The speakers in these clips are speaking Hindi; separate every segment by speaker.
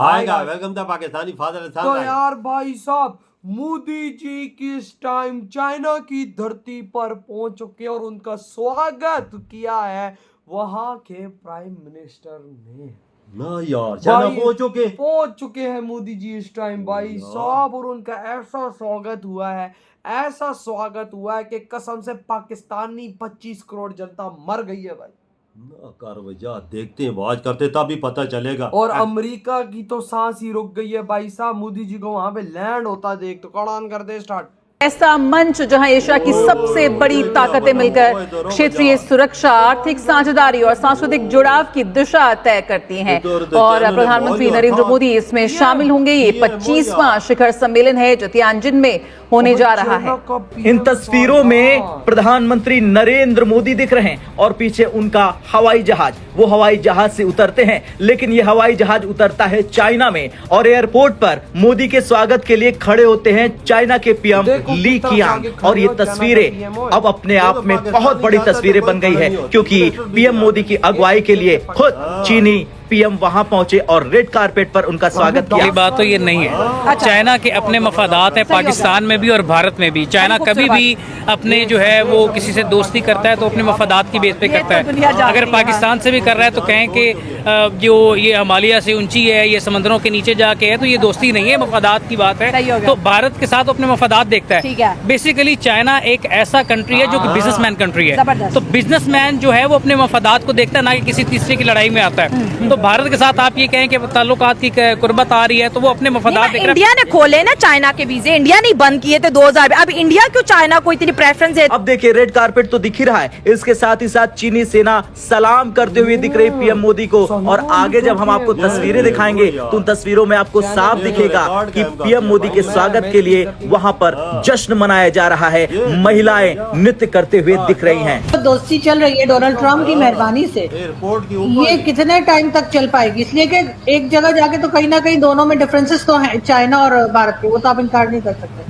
Speaker 1: आएगा। वेलकम था पाकिस्तानी फादर।
Speaker 2: तो यार भाई साहब, मोदी जी किस टाइम चाइना की धरती पर पहुंच चुके और उनका स्वागत किया है वहां के प्राइम मिनिस्टर ने।
Speaker 1: ना यार, चाइना
Speaker 2: पहुंच चुके हैं मोदी जी इस टाइम भाई साहब, और उनका ऐसा स्वागत हुआ है, ऐसा स्वागत हुआ है कि कसम से पाकिस्तानी 25 करोड़ जनता मर गई है भाई।
Speaker 1: वजह देखते हैं, आवाज करते तब भी पता चलेगा।
Speaker 2: और अमेरिका की तो सांस ही रुक गई है भाई साहब, मोदी जी को वहां पे लैंड होता देख। तो कड़ान कर दे स्टार्ट।
Speaker 3: ऐसा मंच जहां एशिया की सबसे बड़ी ताकतें मिलकर क्षेत्रीय सुरक्षा, आर्थिक साझेदारी और सांस्कृतिक जुड़ाव की दिशा तय करती हैं। और प्रधानमंत्री नरेंद्र मोदी इसमें शामिल होंगे। ये 25वां शिखर सम्मेलन है जो तियानजिन में होने जा रहा है।
Speaker 4: इन तस्वीरों में प्रधानमंत्री नरेंद्र मोदी दिख रहे हैं और पीछे उनका हवाई जहाज। वो हवाई जहाज से उतरते हैं, लेकिन ये हवाई जहाज उतरता है चाइना में और एयरपोर्ट पर मोदी के स्वागत के लिए खड़े होते हैं चाइना के पीएम ली कियांग। और ये तस्वीरें अब अपने आप में बहुत बड़ी तस्वीरें बन गई है, क्योंकि पीएम मोदी की अगुवाई के लिए खुद चीनी पीएम वहां पहुंचे और रेड कारपेट पर उनका स्वागत किया।
Speaker 5: ये बात तो ये नहीं है। चाइना के अपने मफादात हैं पाकिस्तान में भी और भारत में भी। चाइना कभी भी अपने जो है वो किसी से दोस्ती करता है तो अपने मफादात की बेस पे करता है। अगर पाकिस्तान से भी कर रहा है तो कहें कि जो ये हिमालय से ऊंची है, ये समंदरों के नीचे जाके है, तो ये दोस्ती नहीं है, मफादात की बात है। तो भारत के साथ अपने मफादात देखता है। बेसिकली चाइना एक ऐसा कंट्री है जो कि बिजनेसमैन कंट्री है। तो बिजनेसमैन जो है वो अपने मफादात को देखता है, ना कि किसी तीसरे की लड़ाई में आता है। तो भारत के साथ आप ये कहें कि ताल्लुकात की कुर्बत आ रही है तो वो अपने मफादात देख रहा है।
Speaker 6: इंडिया ने खोले ना चाइना के वीजे, इंडिया नहीं बंद किए थे 2000 में। अब इंडिया क्यों चाइना को इतनी प्रेफरेंस है?
Speaker 4: अब देखिए रेड कारपेट तो दिख ही रहा है, इसके साथ ही साथ चीनी सेना सलाम करते हुए दिख रही पीएम मोदी को। और आगे जब हम आपको तस्वीरें दिखाएंगे तो उन तस्वीरों में आपको साफ दिखेगा कि पीएम मोदी के स्वागत के लिए वहां पर जश्न मनाया जा रहा है। महिलाएं नृत्य करते हुए दिख रही हैं।
Speaker 7: दोस्ती चल रही है डोनाल्ड ट्रम्प की मेहरबानी से। ये कितने टाइम तक चल पाएगी? इसलिए कि एक जगह जाके तो कहीं ना कहीं दोनों में डिफरेंसेस तो हैं, चाइना और भारत के, वो तो आप इनकार नहीं कर सकते।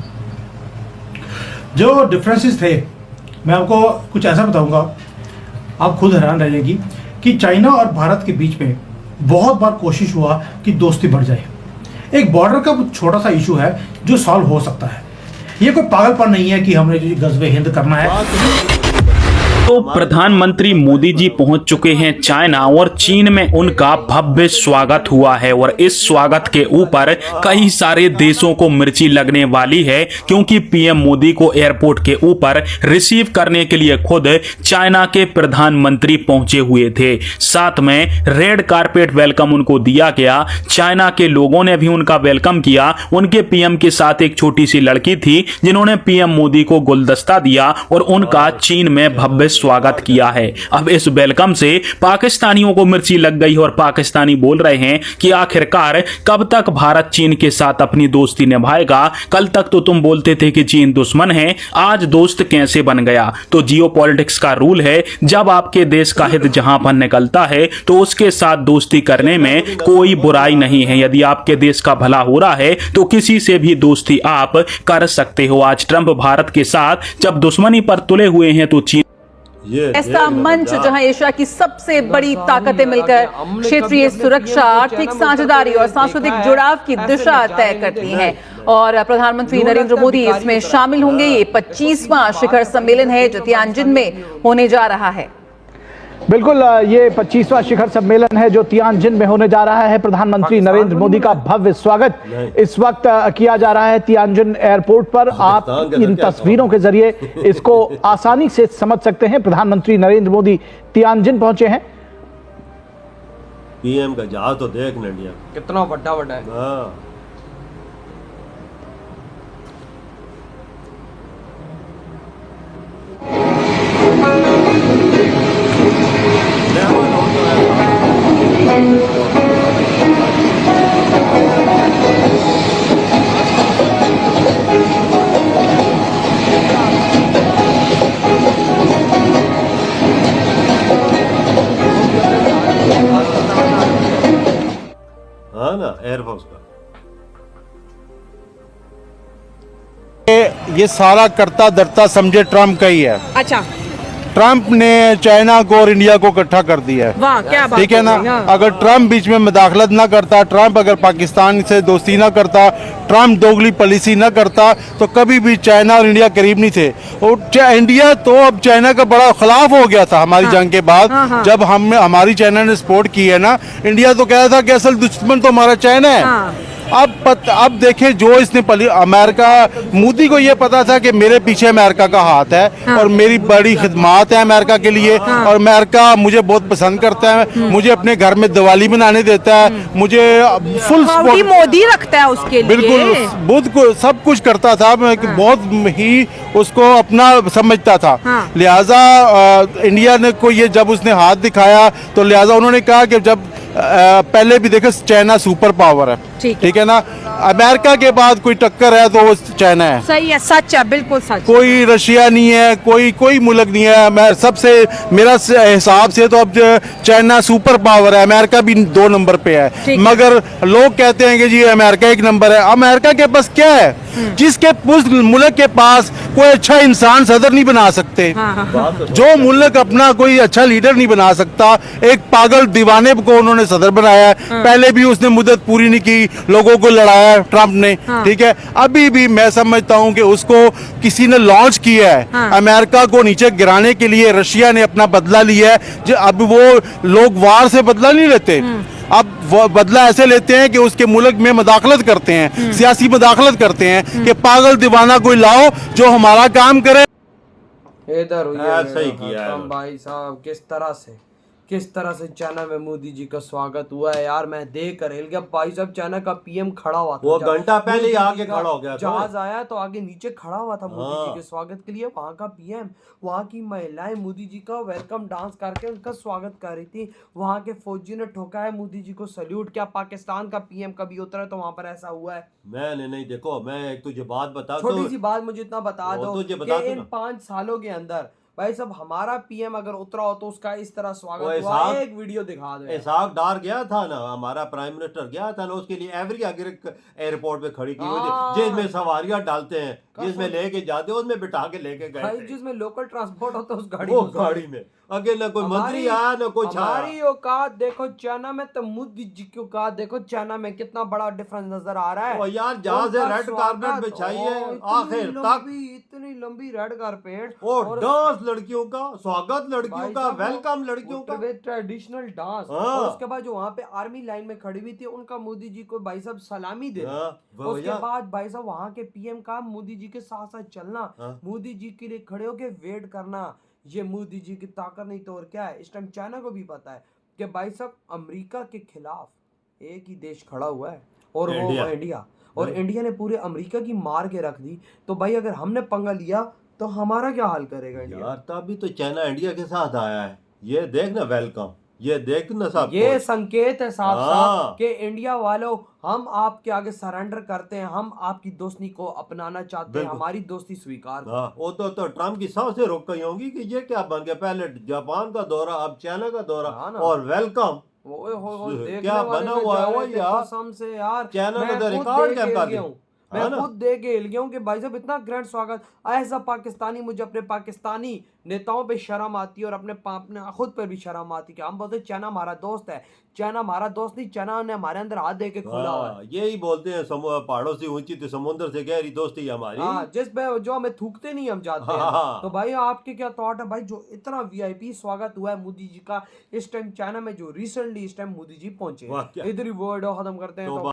Speaker 8: जो डिफरेंसेस थे मैं आपको कुछ ऐसा बताऊंगा, आप खुद हैरान रह जाएंगी कि चाइना और भारत के बीच में बहुत बार कोशिश हुआ कि दोस्ती बढ़ जाए। एक बॉर्डर का छोटा सा इशू है जो सॉल्व हो सकता है। ये कोई पागलपन नहीं है कि हमने जो गज़वे हिंद करना है।
Speaker 9: तो प्रधानमंत्री मोदी जी पहुंच चुके हैं चाइना और चीन में उनका भव्य स्वागत हुआ है। और इस स्वागत के ऊपर कई सारे देशों को मिर्ची लगने वाली है, क्योंकि पीएम मोदी को एयरपोर्ट के ऊपर रिसीव करने के लिए खुद चाइना के प्रधानमंत्री पहुंचे हुए थे। साथ में रेड कारपेट वेलकम उनको दिया गया। चाइना के लोगों ने भी उनका वेलकम किया। उनके पीएम के साथ एक छोटी सी लड़की थी जिन्होंने पीएम मोदी को गुलदस्ता दिया और उनका चीन में भव्य स्वागत किया है। अब इस वेलकम से पाकिस्तानियों को मिर्ची लग गई और पाकिस्तानी बोल रहे हैं कि आखिरकार कब तक भारत चीन के साथ अपनी दोस्ती निभाएगा? कल तक तो तुम बोलते थे कि चीन दुश्मन है, आज दोस्त कैसे बन गया? तो जियोपॉलिटिक्स का रूल है, जब आपके देश का हित जहां पर निकलता है तो उसके साथ दोस्ती करने में कोई बुराई नहीं है। यदि आपके देश का भला हो रहा है तो किसी से भी दोस्ती आप कर सकते हो। आज ट्रंप भारत के साथ जब दुश्मनी पर तुले हुए हैं तो चीन
Speaker 3: ऐसा मंच जहां एशिया की सबसे बड़ी ताकतें मिलकर क्षेत्रीय सुरक्षा, आर्थिक साझेदारी और सांस्कृतिक जुड़ाव की दिशा तय करती हैं। और प्रधानमंत्री नरेंद्र मोदी इसमें शामिल होंगे। ये 25वां शिखर सम्मेलन है जो तियानजिन में होने जा रहा है।
Speaker 10: बिल्कुल, ये 25वां शिखर सम्मेलन है जो तियानजिन में होने जा रहा है। प्रधानमंत्री नरेंद्र मोदी का भव्य स्वागत इस वक्त किया जा रहा है तियानजिन एयरपोर्ट पर। आप इन तस्वीरों के जरिए इसको आसानी से समझ सकते हैं। प्रधानमंत्री नरेंद्र मोदी तियानजिन पहुंचे हैं।
Speaker 1: पीएम का जहाज तो देख इंडिया
Speaker 2: कितना बड़ा बड़ा है।
Speaker 1: हाँ ना, एयरफोर्स का
Speaker 11: ये सारा करता धरता समझे ट्रम्प का ही है।
Speaker 6: अच्छा,
Speaker 11: ट्रंप ने चाइना को और इंडिया को इकट्ठा कर दिया है।
Speaker 6: वाह क्या बात
Speaker 11: ठीक है ना।
Speaker 6: कर रहे हैं।
Speaker 11: अगर ट्रंप बीच में मुदाखलत ना करता, ट्रंप अगर पाकिस्तान से दोस्ती ना करता, ट्रंप दोगली पॉलिसी ना करता, तो कभी भी चाइना और इंडिया करीब नहीं थे। और इंडिया तो अब चाइना का बड़ा खिलाफ हो गया था हमारी जंग के बाद। जब हमारी चाइना ने सपोर्ट की है ना, इंडिया तो कह रहा था कि असल दुश्मन तो हमारा चाइना है। अब देखें जो इसने अमेरिका, मोदी को ये पता था कि मेरे पीछे अमेरिका का हाथ है और मेरी बड़ी खिदमत है अमेरिका के लिए, और अमेरिका मुझे बहुत पसंद करता है, मुझे अपने घर में दिवाली मनाने देता है, मुझे फुल
Speaker 6: सपोर्ट मोदी रखता है उसके लिए।
Speaker 11: बिल्कुल बुद्ध को सब कुछ करता था, बहुत ही उसको अपना समझता था। लिहाजा इंडिया ने को ये जब उसने हाथ दिखाया तो लिहाजा उन्होंने कहा कि जब पहले भी देखो चाइना सुपर पावर है, ठीक है ना। अमेरिका के बाद कोई टक्कर है तो वो चाइना है।
Speaker 6: सही है, सच है, बिल्कुल सच।
Speaker 11: कोई रशिया नहीं है, कोई मुल्क नहीं है। मैं सबसे मेरा हिसाब से तो अब चाइना सुपर पावर है, अमेरिका भी 2 नंबर पे है। मगर लोग कहते हैं कि जी अमेरिका 1 नंबर है। अमेरिका के पास क्या है? जिसके उस मुल्क के पास कोई अच्छा इंसान सदर नहीं बना सकते, जो मुल्क अपना कोई अच्छा लीडर नहीं बना सकता, एक पागल दीवाने को उन्होंने सदर बनाया है। पहले भी उसने मुद्दत पूरी नहीं की, लोगों को लड़ाया ट्रंप ने, ठीक है। अभी भी मैं समझता हूं कि उसको किसी ने लॉन्च किया है अमेरिका को नीचे गिराने के लिए। रशिया ने अपना बदला लिया है। जो अब वो लोग वार से बदला नहीं लेते, अब वो बदला ऐसे लेते हैं कि उसके मुल्क में मुदाखलत करते हैं, सियासी मुदाखलत करते हैं कि पागल दीवाना कोई लाओ जो हमारा काम करे।
Speaker 2: इधर
Speaker 1: सही किया है
Speaker 2: भाई साहब, किस तरह से चाइना में मोदी जी का स्वागत हुआ है यार। मैं देख कर हिल गया भाई साहब। चाइना का पीएम खड़ा हुआ था,
Speaker 1: वो घंटा पहले ही आके खड़ा हो गया था।
Speaker 2: जहाज आया तो आगे नीचे खड़ा हुआ था मोदी जी के स्वागत के लिए। वहां का पीएम, वहां की महिलाएं मोदी जी का वेलकम डांस करके उनका स्वागत कर रही थी। वहां के फौजी ने ठोका है मोदी जी को सल्यूट। क्या पाकिस्तान का पीएम कभी उतरा तो वहां पर ऐसा हुआ है?
Speaker 1: मैंने नहीं। देखो मैं एक तुझे बात बता,
Speaker 2: छोटी सी बात मुझे इतना बता दो कि इन 5 सालों के अंदर भाई साहब हमारा पीएम अगर उतरा हो तो उसका इस तरह स्वागत हुआ। एक वीडियो दिखा दो।
Speaker 1: इसाक डार गया था ना, हमारा प्राइम मिनिस्टर गया था ना, उसके लिए एवरी एयरपोर्ट पे खड़ी की हुई थी, जिसमें सवारियां डालते हैं, जिसमें लेके जाते हैं, उसमें बिठा के लेके गए,
Speaker 2: जिसमें लोकल ट्रांसपोर्ट होता है उस गाड़ी में आगे ना कोई मंत्री आया ना कोई हमारी औकात देखो। चाइना में तो मोदी जी की औकात देखो, चाइना में कितना बड़ा डिफरेंस नजर आ रहा है
Speaker 1: यार। जहां से रेड कारपेट बिछाई है आखिर तक,
Speaker 2: इतनी लंबी रेड कारपेट
Speaker 1: और डांस लड़कियों का, स्वागत लड़कियों का, वेलकम लड़कियों का,
Speaker 2: ट्रेडिशनल डांस। और उसके बाद जो वहाँ पे आर्मी लाइन में खड़ी हुई थी उनका मोदी जी को भाई साहब सलामी दे। उसके बाद भाई साहब वहाँ के पीएम का मोदी जी के साथ साथ चलना, मोदी जी के लिए खड़े होके वेट करना, ये मोदी जी की ताकत नहीं तो और क्या है। इस टाइम चाइना को भी पता है कि भाई साहब अमेरिका के खिलाफ एक ही देश खड़ा हुआ है और वो इंडिया। और इंडिया ने पूरे अमेरिका की मार के रख दी। तो भाई अगर हमने पंगा लिया तो हमारा क्या हाल करेगा इंडिया?
Speaker 1: यार तभी तो चाइना इंडिया के साथ आया है। ये देखना वेलकम, ये देखना सब,
Speaker 2: ये संकेत है साफ साफ कि इंडिया वालों हम आपके आगे सरेंडर करते हैं, हम आपकी दोस्ती को अपनाना चाहते हैं, हमारी दोस्ती स्वीकार।
Speaker 1: वो तो ट्रम्प की सांस से रोक गई होंगी कि ये क्या बन गया। पहले जापान का दौरा, अब चाइना का दौरा, और वेलकम क्या बना हुआ है वो यार।
Speaker 2: से यार
Speaker 1: चाइना ने तो रिकॉर्ड क्या कर दिया।
Speaker 2: मैं खुद देख के हिल गया हूँ कि भाई साहब इतना ग्रैंड स्वागत। ऐसा पाकिस्तानी, मुझे अपने पाकिस्तानी नेताओं पे शर्म आती है और अपने खुद पर भी शर्म आती है कि हम बोलते हैं चाइना हमारा दोस्त है। चाइना हमारा दोस्त नहीं, चाइना ने हमारे अंदर हाथ दे के खोला हुआ है।
Speaker 1: यही बोलते हैं पहाड़ों से ऊंची तो समुद्र से गहरी दोस्ती हमारी।
Speaker 2: जिस पे जो हमें थूकते नहीं हम जाते हैं। तो भाई आपके क्या थॉट है भाई, जो इतना वीआईपी स्वागत हुआ है मोदी जी का इस टाइम चाइना में, जो रिसेंटली इस टाइम मोदी जी पहुंचे। इधर ही वर्ड खत्म करते हैं।